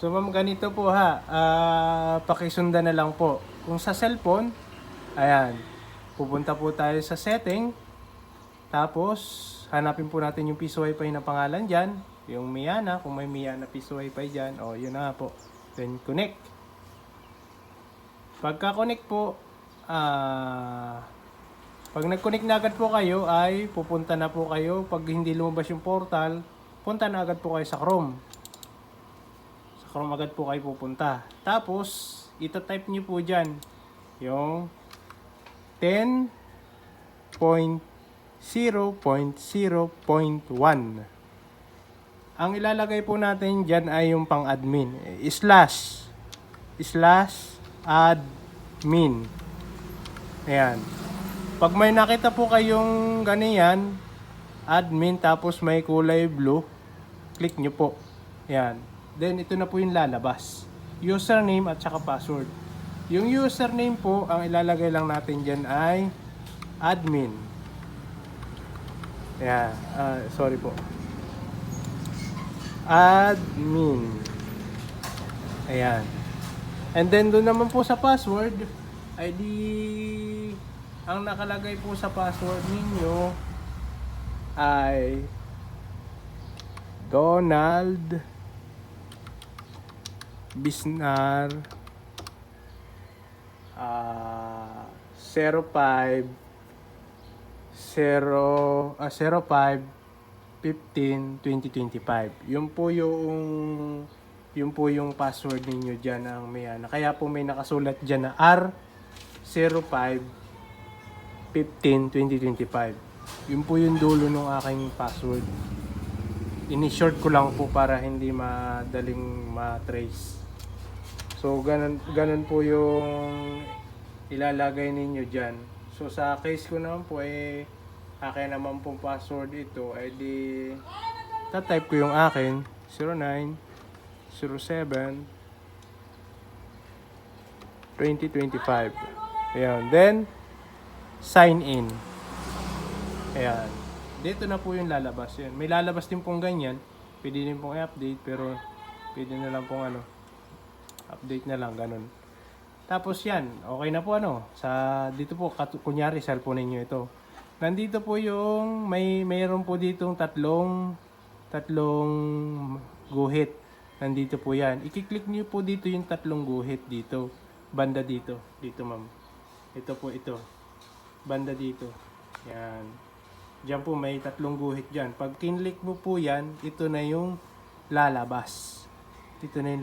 So ma'am, ganito po ha, pakisundan na lang po. Kung sa cellphone, ayan, pupunta po tayo sa setting, tapos hanapin po natin yung Piso Wi-Fi na pangalan dyan, yung Miana, kung may Miana Piso Wi-Fi dyan, o yun na po. Then connect. Pagka-connect po, pag nag-connect na agad po kayo, ay pupunta na po kayo. Pag hindi lumabas yung portal, punta na agad po kayo sa Chrome. Sa Chrome agad po kayo pupunta. Tapos, ita-type nyo po dyan yung 10.0.0.1. Ang ilalagay po natin dyan ay yung pang-admin. Slash admin. Ayan. Pag may nakita po kayong ganyan, admin, tapos may kulay blue, click nyo po. Ayan. Then, ito na po yung lalabas. Username at saka password. Yung username po, ang ilalagay lang natin dyan ay admin. Ayan. Sorry po. Admin. Ayan. And then, doon naman po sa password, ay ang nakalagay po sa password ninyo ay Donald Bisnar 05 15 2025. Yun po yung password ninyo diyan ang Miana. Kaya po may nakasulat diyan na R05 15 2025. Yun po yung dulo ng aking password. Ini-short ko lang po para hindi madaling ma-trace. So ganun po yung ilalagay ninyo diyan. So sa case ko naman po akin naman pong password ito ay di ta-type ko yung akin 0907 2025. Ayan, then sign in. Ayan. Dito na po yung lalabas. Yan. May lalabas din pong ganyan. Pwede din pong i-update pero pwede na lang pong update na lang ganun. Tapos yan, okay na po dito po kunyari cellphone niyo ito. Nandito po yung mayroon po ditong tatlong guhit. Nandito po yan. I-click niyo po dito yung tatlong guhit dito. Banda dito. Dito ma'am. Ito po ito. Banda dito. Yan. Diyan po may tatlong guhit dyan. Pag kinlik mo po yan, ito na yung lalabas. Ito na yung